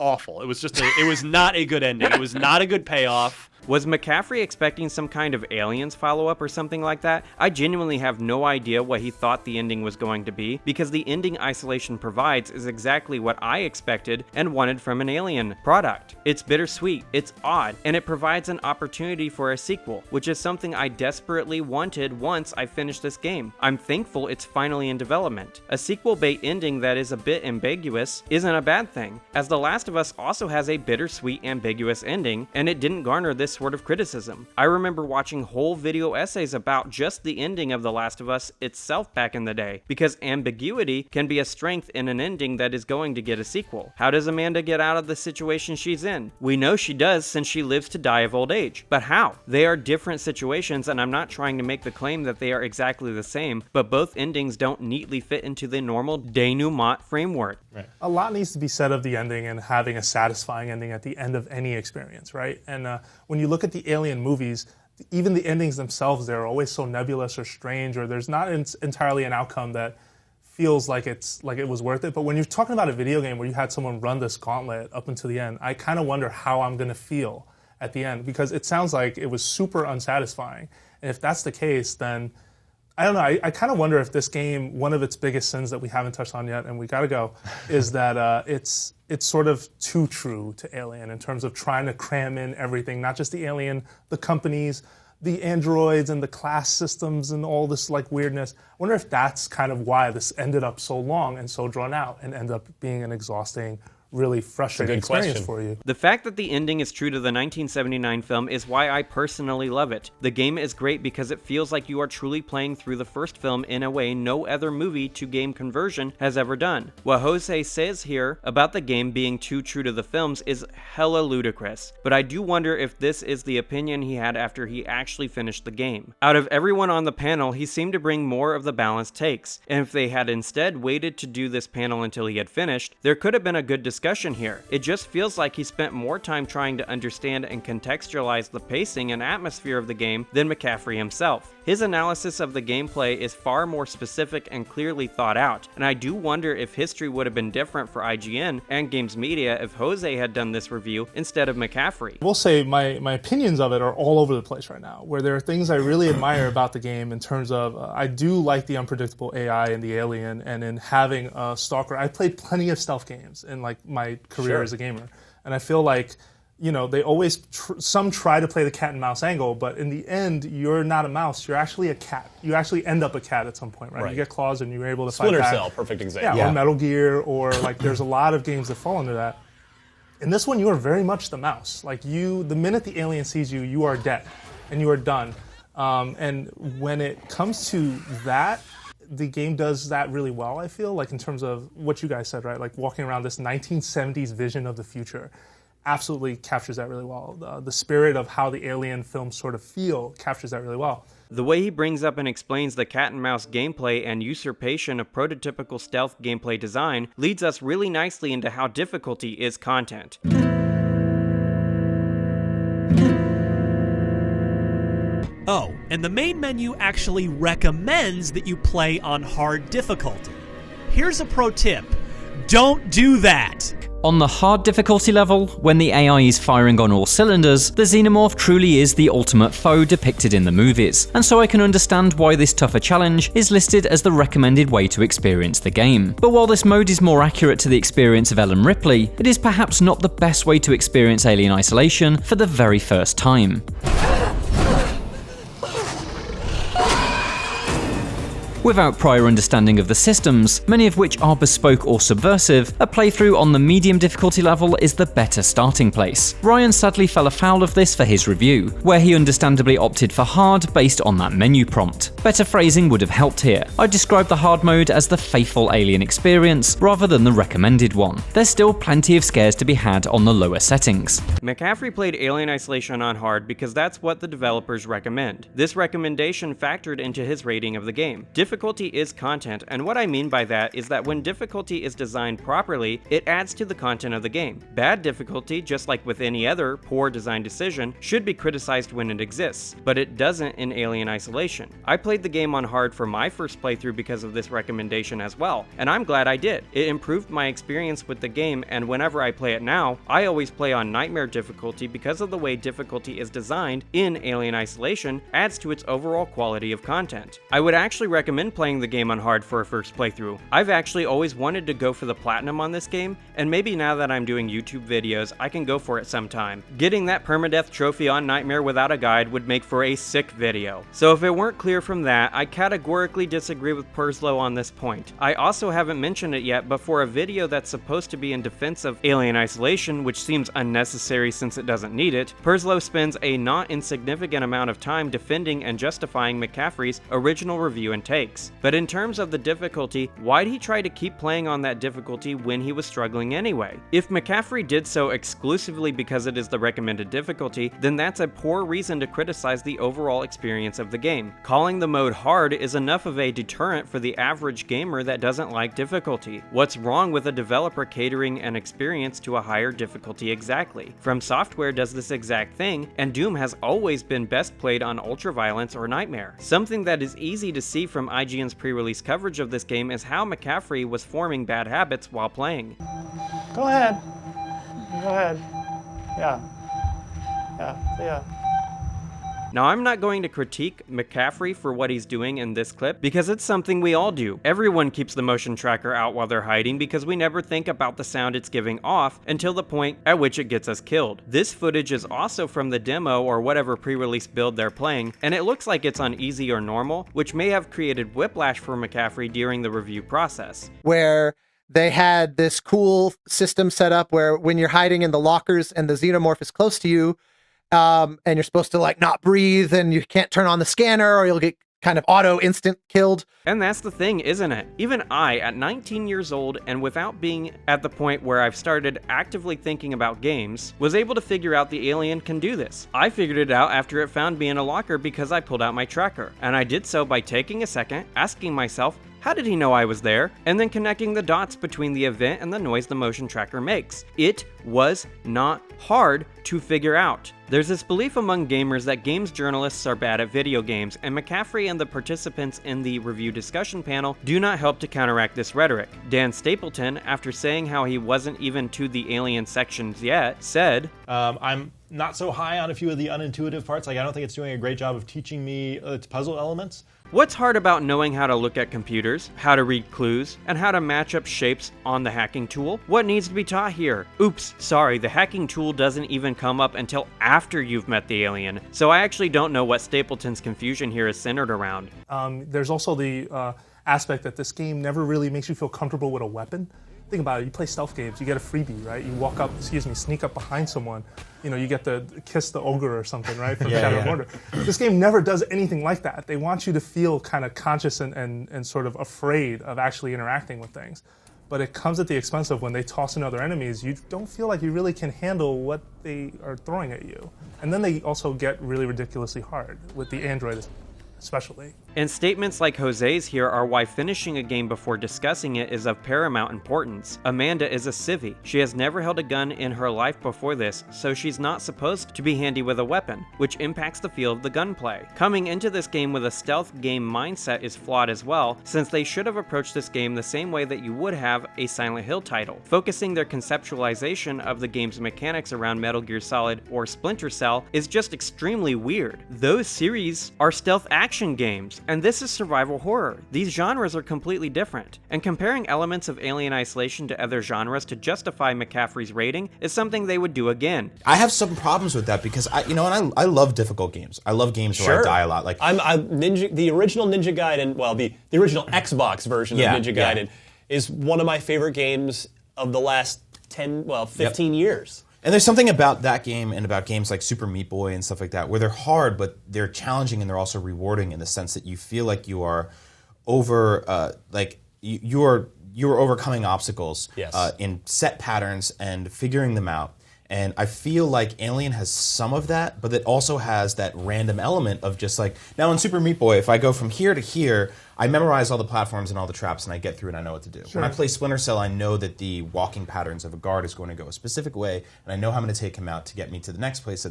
awful. It was not a good ending. It was not a good payoff. Was McCaffrey expecting some kind of Aliens follow-up or something like that? I genuinely have no idea what he thought the ending was going to be, because the ending Isolation provides is exactly what I expected and wanted from an Alien product. It's bittersweet, it's odd, and it provides an opportunity for a sequel, which is something I desperately wanted once I finished this game. I'm thankful it's finally in development. A sequel bait ending that is a bit ambiguous isn't a bad thing, as The Last of Us also has a bittersweet ambiguous ending, and it didn't garner this sort of criticism. I remember watching whole video essays about just the ending of The Last of Us itself back in the day, because ambiguity can be a strength in an ending that is going to get a sequel. How does Amanda get out of the situation she's in? We know she does, since she lives to die of old age. But how? They are different situations, and I'm not trying to make the claim that they are exactly the same, but both endings don't neatly fit into the normal denouement framework. Right. A lot needs to be said of the ending and having a satisfying ending at the end of any experience, right? And when you look at the Alien movies, even the endings themselves, they're always so nebulous or strange, or there's not entirely an outcome that feels like it was worth it. But when you're talking about a video game where you had someone run this gauntlet up until the end, I kind of wonder how I'm going to feel at the end, because it sounds like it was super unsatisfying. And if that's the case, then I don't know. I kind of wonder if this game, one of its biggest sins that we haven't touched on yet, and we got to go, is that it's sort of too true to Alien in terms of trying to cram in everything, not just the Alien, the companies, the androids and the class systems and all this like weirdness. I wonder if that's kind of why this ended up so long and so drawn out and ended up being an exhausting, really frustrating experience for you. The fact that the ending is true to the 1979 film is why I personally love it. The game is great because it feels like you are truly playing through the first film in a way no other movie to game conversion has ever done. What Jose says here about the game being too true to the films is hella ludicrous, but I do wonder if this is the opinion he had after he actually finished the game. Out of everyone on the panel, he seemed to bring more of the balanced takes, and if they had instead waited to do this panel until he had finished, there could have been a good discussion here. It just feels like he spent more time trying to understand and contextualize the pacing and atmosphere of the game than McCaffrey himself. His analysis of the gameplay is far more specific and clearly thought out, and I do wonder if history would have been different for IGN and Games Media if Jose had done this review instead of McCaffrey. I will say my opinions of it are all over the place right now, where there are things I really admire about the game in terms of I do like the unpredictable AI in the Alien, and in having a Stalker. I played plenty of stealth games in like my career as a gamer, and I feel like, you know, they always some try to play the cat and mouse angle, but in the end, you're not a mouse. You're actually a cat. You actually end up a cat at some point, right? You get claws and you're able to fight back. Splinter Cell, perfect example. Or Metal Gear, or like there's a lot of games that fall under that. In this one, you are very much the mouse. Like the minute the alien sees you, you are dead, and you are done. And when it comes to that, the game does that really well, I feel, like in terms of what you guys said, right? Like walking around this 1970s vision of the future absolutely captures that really well. The spirit of how the Alien films sort of feel captures that really well. The way he brings up and explains the cat and mouse gameplay and usurpation of prototypical stealth gameplay design leads us really nicely into how difficulty is content. Oh, and the main menu actually recommends that you play on hard difficulty. Here's a pro tip: don't do that! On the hard difficulty level, when the AI is firing on all cylinders, the Xenomorph truly is the ultimate foe depicted in the movies, and so I can understand why this tougher challenge is listed as the recommended way to experience the game. But while this mode is more accurate to the experience of Ellen Ripley, it is perhaps not the best way to experience Alien Isolation for the very first time. Without prior understanding of the systems, many of which are bespoke or subversive, a playthrough on the medium difficulty level is the better starting place. Ryan sadly fell afoul of this for his review, where he understandably opted for hard based on that menu prompt. Better phrasing would have helped here. I describe the hard mode as the faithful Alien experience rather than the recommended one. There's still plenty of scares to be had on the lower settings. McCaffrey played Alien Isolation on hard because that's what the developers recommend. This recommendation factored into his rating of the game. Difficulty difficulty is content, and what I mean by that is that when difficulty is designed properly, it adds to the content of the game. Bad difficulty, just like with any other poor design decision, should be criticized when it exists, but it doesn't in Alien Isolation. I played the game on hard for my first playthrough because of this recommendation as well, and I'm glad I did. It improved my experience with the game, and whenever I play it now, I always play on Nightmare difficulty because of the way difficulty is designed in Alien Isolation adds to its overall quality of content. I would actually recommend playing the game on hard for a first playthrough. I've actually always wanted to go for the platinum on this game, and maybe now that I'm doing YouTube videos, I can go for it sometime. Getting that permadeath trophy on Nightmare without a guide would make for a sick video. So if it weren't clear from that, I categorically disagree with Perslow on this point. I also haven't mentioned it yet, but for a video that's supposed to be in defense of Alien Isolation, which seems unnecessary since it doesn't need it, Perslow spends a not insignificant amount of time defending and justifying McCaffrey's original review and takes. But in terms of the difficulty, why'd he try to keep playing on that difficulty when he was struggling anyway? If McCaffrey did so exclusively because it is the recommended difficulty, then that's a poor reason to criticize the overall experience of the game. Calling the mode hard is enough of a deterrent for the average gamer that doesn't like difficulty. What's wrong with a developer catering an experience to a higher difficulty exactly? From Software does this exact thing, and Doom has always been best played on Ultraviolence or Nightmare. Something that is easy to see from IGN's pre-release coverage of this game is how McCaffrey was forming bad habits while playing. Go ahead. Go ahead. Yeah. Yeah. Now, I'm not going to critique McCaffrey for what he's doing in this clip because it's something we all do. Everyone keeps the motion tracker out while they're hiding because we never think about the sound it's giving off until the point at which it gets us killed. This footage is also from the demo or whatever pre-release build they're playing, and it looks like it's on easy or normal, which may have created whiplash for McCaffrey during the review process. Where they had this cool system set up where when you're hiding in the lockers and the xenomorph is close to you, and you're supposed to like not breathe and you can't turn on the scanner or you'll get kind of auto instant killed. And that's the thing, isn't it? Even I, at 19 years old and without being at the point where I've started actively thinking about games, was able to figure out the alien can do this. I figured it out after it found me in a locker because I pulled out my tracker. And I did so by taking a second, asking myself, how did he know I was there? And then connecting the dots between the event and the noise the motion tracker makes. It was not hard to figure out. There's this belief among gamers that games journalists are bad at video games, and McCaffrey and the participants in the review discussion panel do not help to counteract this rhetoric. Dan Stapleton, after saying how he wasn't even to the alien sections yet, said, I'm not so high on a few of the unintuitive parts. Like, I don't think it's doing a great job of teaching me its puzzle elements. What's hard about knowing how to look at computers, how to read clues, and how to match up shapes on the hacking tool? What needs to be taught here? Oops, sorry, the hacking tool doesn't even come up until after you've met the alien, so I actually don't know what Stapleton's confusion here is centered around. There's also the aspect that this game never really makes you feel comfortable with a weapon. Think about it, you play stealth games, you get a freebie, right? You walk up, sneak up behind someone, you get to kiss the ogre or something, right? From Shadow of Mordor. This game never does anything like that. They want you to feel kind of conscious and sort of afraid of actually interacting with things. But it comes at the expense of when they toss in other enemies, you don't feel like you really can handle what they are throwing at you. And then they also get really ridiculously hard with the android especially. And statements like Jose's here are why finishing a game before discussing it is of paramount importance. Amanda is a civvy. She has never held a gun in her life before this, so she's not supposed to be handy with a weapon, which impacts the feel of the gunplay. Coming into this game with a stealth game mindset is flawed as well, since they should have approached this game the same way that you would have a Silent Hill title, focusing their conceptualization of the game's mechanics around Metal Gear Solid or Splinter Cell is just extremely weird. Those series are stealth action games, and this is survival horror. These genres are completely different, and comparing elements of Alien Isolation to other genres to justify McCaffrey's rating is something they would do again. I have some problems with that because I love difficult games. I love games where I die a lot. Like the original Ninja Gaiden, well, the original Xbox version of Ninja Gaiden is one of my favorite games of the last 15 years. And there's something about that game and about games like Super Meat Boy and stuff like that where they're hard, but they're challenging and they're also rewarding in the sense that you feel like you are you're overcoming obstacles in set patterns and figuring them out. And I feel like Alien has some of that, but it also has that random element of just like, now in Super Meat Boy, if I go from here to here, I memorize all the platforms and all the traps, and I get through and I know what to do. Sure. When I play Splinter Cell, I know that the walking patterns of a guard is going to go a specific way, and I know how I'm going to take him out to get me to the next place,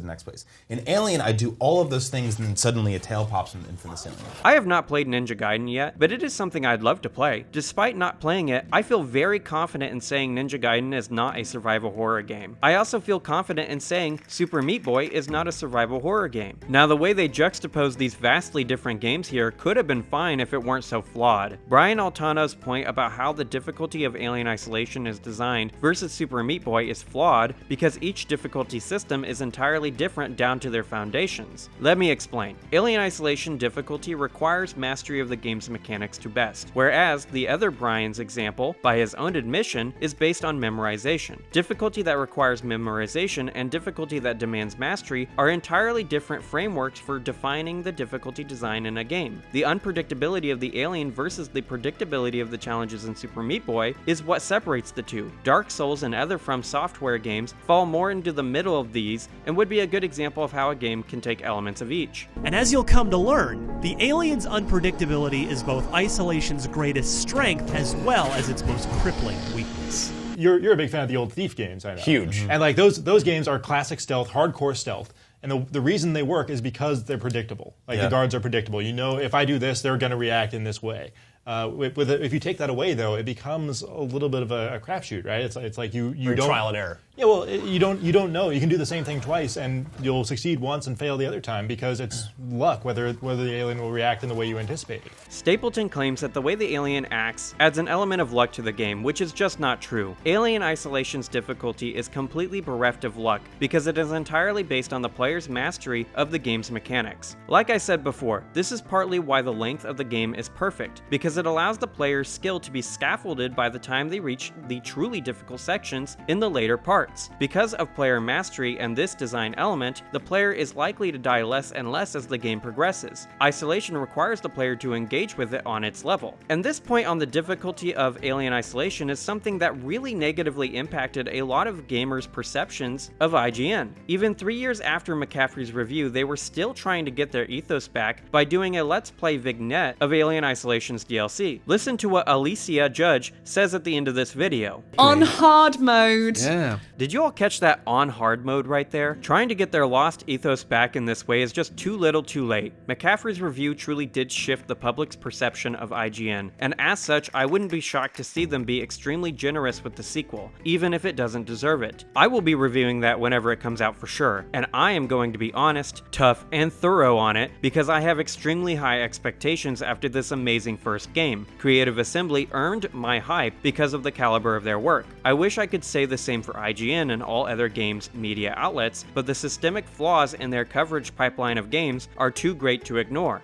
In Alien, I do all of those things, and then suddenly a tail pops from the ceiling. I have not played Ninja Gaiden yet, but it is something I'd love to play. Despite not playing it, I feel very confident in saying Ninja Gaiden is not a survival horror game. I also feel confident in saying Super Meat Boy is not a survival horror game. Now, the way they juxtapose these vastly different games here could have been fine if it weren't so flawed. Brian Altano's point about how the difficulty of Alien Isolation is designed versus Super Meat Boy is flawed because each difficulty system is entirely different down to their foundations. Let me explain. Alien Isolation difficulty requires mastery of the game's mechanics to best, whereas the other Brian's example, by his own admission, is based on memorization. Difficulty that requires memorization and difficulty that demands mastery are entirely different frameworks for defining the difficulty design in a game. The unpredictability of the Alien versus the predictability of the challenges in Super Meat Boy is what separates the two. Dark Souls and other From Software games fall more into the middle of these and would be a good example of how a game can take elements of each. And as you'll come to learn, the Alien's unpredictability is both Isolation's greatest strength as well as its most crippling weakness. You're a big fan of the old Thief games, I know. Huge. And like those games are classic stealth, hardcore stealth. And the reason they work is because they're predictable. Like the guards are predictable. You know, if I do this, they're going to react in this way. If you take that away, though, it becomes a little bit of a crapshoot, right? It's like you don't trial and error. Yeah, well, you don't know. You can do the same thing twice, and you'll succeed once and fail the other time because it's luck whether the alien will react in the way you anticipated. Stapleton claims that the way the alien acts adds an element of luck to the game, which is just not true. Alien Isolation's difficulty is completely bereft of luck because it is entirely based on the player's mastery of the game's mechanics. Like I said before, this is partly why the length of the game is perfect, because it allows the player's skill to be scaffolded by the time they reach the truly difficult sections in the later parts. Because of player mastery and this design element, the player is likely to die less and less as the game progresses. Isolation requires the player to engage with it on its level. And this point on the difficulty of Alien Isolation is something that really negatively impacted a lot of gamers' perceptions of IGN. Even 3 years after McCaffrey's review, they were still trying to get their ethos back by doing a Let's Play vignette of Alien Isolation's DLC. Listen to what Alicia Judge says at the end of this video. On hard mode. Yeah. Did you all catch that on hard mode right there? Trying to get their lost ethos back in this way is just too little too late. McCaffrey's review truly did shift the public's perception of IGN, and as such, I wouldn't be shocked to see them be extremely generous with the sequel, even if it doesn't deserve it. I will be reviewing that whenever it comes out for sure, and I am going to be honest, tough, and thorough on it because I have extremely high expectations after this amazing first game. Creative Assembly earned my hype because of the caliber of their work. I wish I could say the same for IGN and all other games media outlets, but the systemic flaws in their coverage pipeline of games are too great to ignore.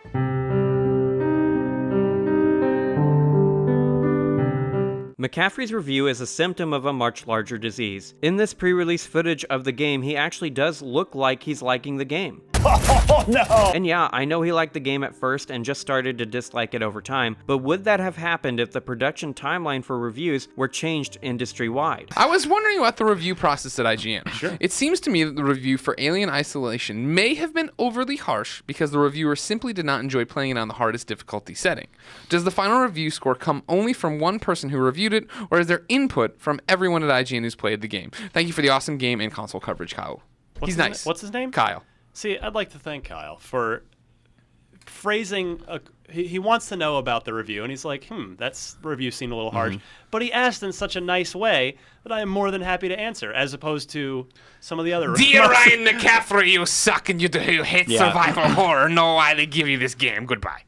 McCaffrey's review is a symptom of a much larger disease. In this pre-release footage of the game, he actually does look like he's liking the game. Oh no! And yeah, I know he liked the game at first and just started to dislike it over time, but would that have happened if the production timeline for reviews were changed industry-wide? I was wondering about the review process at IGN. Sure. It seems to me that the review for Alien Isolation may have been overly harsh because the reviewer simply did not enjoy playing it on the hardest difficulty setting. Does the final review score come only from one person who reviewed it, or is there input from everyone at IGN who's played the game? Thank you for the awesome game and console coverage, Kyle. He's nice. What's his name? Kyle. See, I'd like to thank Kyle for phrasing. He wants to know about the review, and he's like, that review seemed a little harsh. But he asked in such a nice way that I am more than happy to answer, as opposed to some of the other reviews. Dear Ryan McCaffrey, you suck and you hate survival horror. No, I give you this game. Goodbye.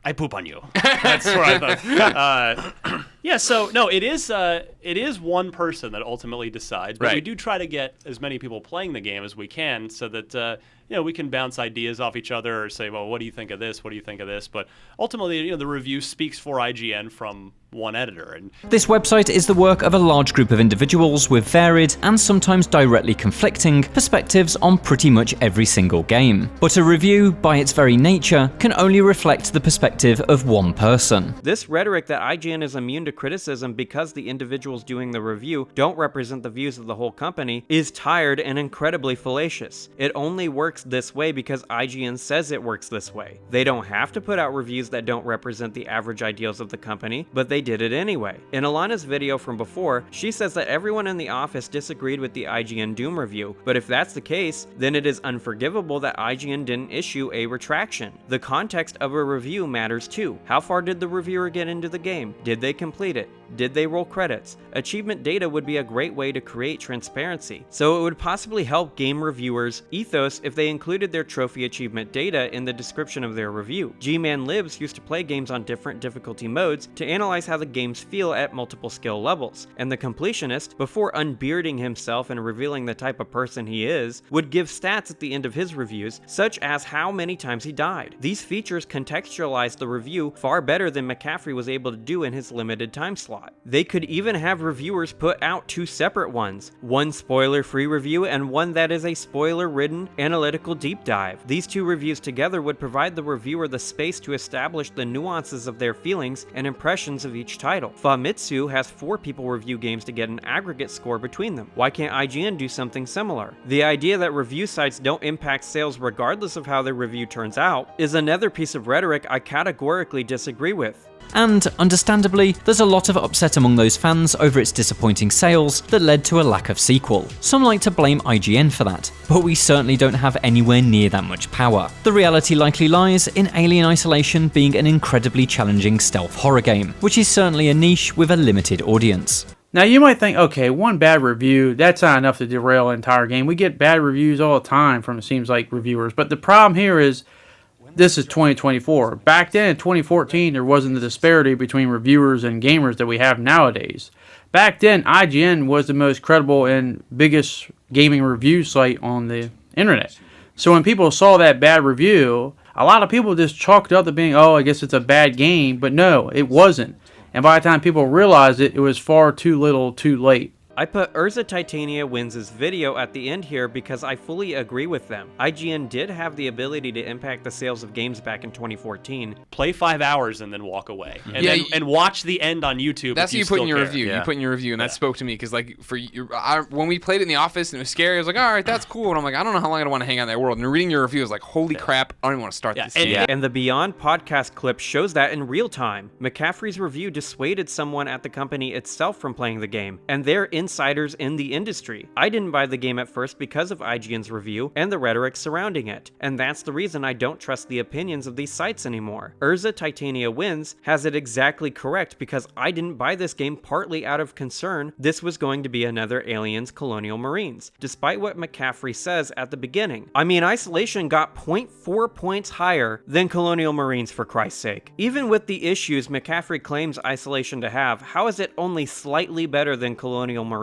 I poop on you. That's what I thought. Yeah, so no, it is one person that ultimately decides, but we do try to get as many people playing the game as we can, so that we can bounce ideas off each other or say, well, what do you think of this? What do you think of this? But ultimately, the review speaks for IGN from one editor. And this website is the work of a large group of individuals with varied and sometimes directly conflicting perspectives on pretty much every single game. But a review, by its very nature, can only reflect the perspective of one person. This rhetoric that IGN is immune to criticism because the individuals doing the review don't represent the views of the whole company is tired and incredibly fallacious. It only works this way because IGN says it works this way. They don't have to put out reviews that don't represent the average ideals of the company, but they did it anyway. In Alana's video from before, she says that everyone in the office disagreed with the IGN Doom review, but if that's the case, then it is unforgivable that IGN didn't issue a retraction. The context of a review matters too. How far did the reviewer get into the game? Did they complete it? Did they roll credits? Achievement data would be a great way to create transparency, so it would possibly help game reviewers' ethos if they included their trophy achievement data in the description of their review. G-Man Lives used to play games on different difficulty modes to analyze how the games feel at multiple skill levels, and the completionist, before unbearding himself and revealing the type of person he is, would give stats at the end of his reviews, such as how many times he died. These features contextualize the review far better than McCaffrey was able to do in his limited time slot. They could even have reviewers put out two separate ones, one spoiler-free review and one that is a spoiler-ridden analytical deep dive. These two reviews together would provide the reviewer the space to establish the nuances of their feelings and impressions of each title. Famitsu has 4 people review games to get an aggregate score between them. Why can't IGN do something similar? The idea that review sites don't impact sales regardless of how their review turns out is another piece of rhetoric I categorically disagree with. And, understandably, there's a lot of upset among those fans over its disappointing sales that led to a lack of sequel. Some like to blame IGN for that, but we certainly don't have anywhere near that much power. The reality likely lies in Alien Isolation being an incredibly challenging stealth horror game, which is certainly a niche with a limited audience. Now you might think, okay, one bad review, that's not enough to derail an entire game. We get bad reviews all the time from, it seems like, reviewers, but the problem here is this is 2024. Back then in 2014, there wasn't the disparity between reviewers and gamers that we have nowadays. Back then, IGN was the most credible and biggest gaming review site on the internet. So when people saw that bad review, a lot of people just chalked it up to being, oh, I guess it's a bad game. But no, it wasn't. And by the time people realized it, it was far too little too late. I put Urza Titania Wins' video at the end here because I fully agree with them. IGN did have the ability to impact the sales of games back in 2014. Play 5 hours and then walk away, and and watch the end on YouTube. That's what you put in your review. You put in your review, and that spoke to me because, like, when we played it in the office and it was scary, I was like, all right, that's cool. And I'm like, I don't know how long I want to hang out in that world. And reading your review, I was like, holy crap, I don't even want to start this game. And the Beyond podcast clip shows that in real time. McCaffrey's review dissuaded someone at the company itself from playing the game, and they're insiders in the industry. I didn't buy the game at first because of IGN's review and the rhetoric surrounding it, and that's the reason I don't trust the opinions of these sites anymore. Urza Titania Wins has it exactly correct because I didn't buy this game partly out of concern this was going to be another Aliens Colonial Marines, despite what McCaffrey says at the beginning. I mean, Isolation got 0.4 points higher than Colonial Marines, for Christ's sake. Even with the issues McCaffrey claims Isolation to have, how is it only slightly better than Colonial Marines?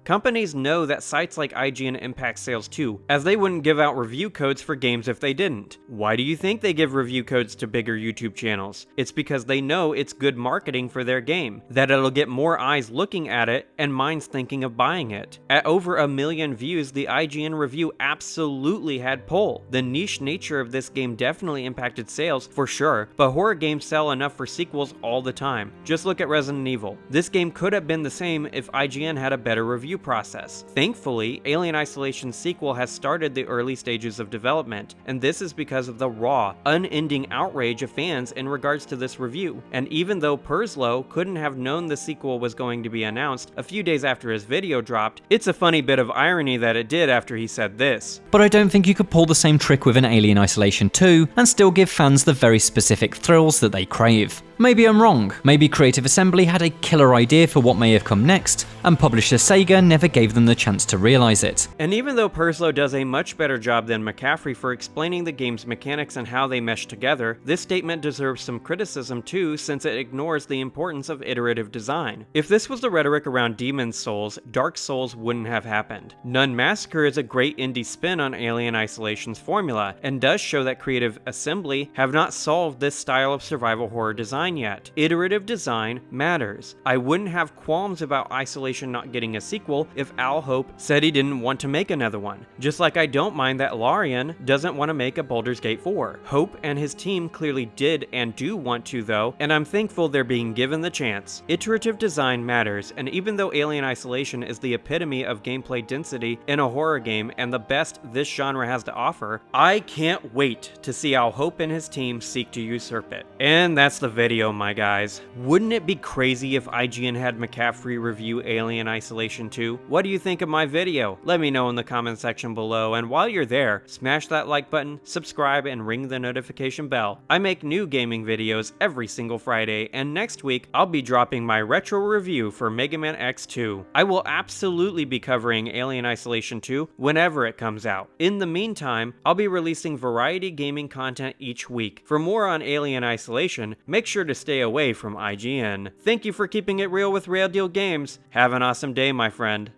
Companies know that sites like IGN impact sales too, as they wouldn't give out review codes for games if they didn't. Why do you think they give review codes to bigger YouTube channels? It's because they know it's good marketing for their game, that it'll get more eyes looking at it and minds thinking of buying it. At over 1 million views, the IGN review absolutely had pull. The niche nature of this game definitely impacted sales for sure, but horror games sell enough for sequels all the time. Just look at Resident Evil. This game could have been the same if IGN had a better review process. Thankfully, Alien Isolation sequel has started the early stages of development, and this is because of the raw, unending outrage of fans in regards to this review. And even though Perslow couldn't have known the sequel was going to be announced a few days after his video dropped, it's a funny bit of irony that it did after he said this. But I don't think you could pull the same trick with an Alien Isolation 2 and still give fans the very specific thrills that they crave. Maybe I'm wrong. Maybe Creative Assembly had a killer idea for what may have come next, and publisher Sega never gave them the chance to realize it. And even though Perslow does a much better job than McCaffrey for explaining the game's mechanics and how they mesh together, this statement deserves some criticism too, since it ignores the importance of iterative design. If this was the rhetoric around Demon's Souls, Dark Souls wouldn't have happened. Nun Massacre is a great indie spin on Alien Isolation's formula, and does show that Creative Assembly have not solved this style of survival horror design design yet. Iterative design matters. I wouldn't have qualms about Isolation not getting a sequel if Al Hope said he didn't want to make another one. Just like I don't mind that Larian doesn't want to make a Baldur's Gate 4. Hope and his team clearly did and do want to though, and I'm thankful they're being given the chance. Iterative design matters, and even though Alien Isolation is the epitome of gameplay density in a horror game and the best this genre has to offer, I can't wait to see how Hope and his team seek to usurp it. And that's the video, my guys. Wouldn't it be crazy if IGN had McCaffrey review Alien Isolation 2? What do you think of my video? Let me know in the comment section below, and while you're there, smash that like button, subscribe, and ring the notification bell. I make new gaming videos every single Friday, and next week I'll be dropping my retro review for Mega Man X2. I will absolutely be covering Alien Isolation 2 whenever it comes out. In the meantime, I'll be releasing variety gaming content each week. For more on Alien Isolation, make sure to stay away from IGN. Thank you for keeping it real with Rayl Deal Games. Have an awesome day, my friend.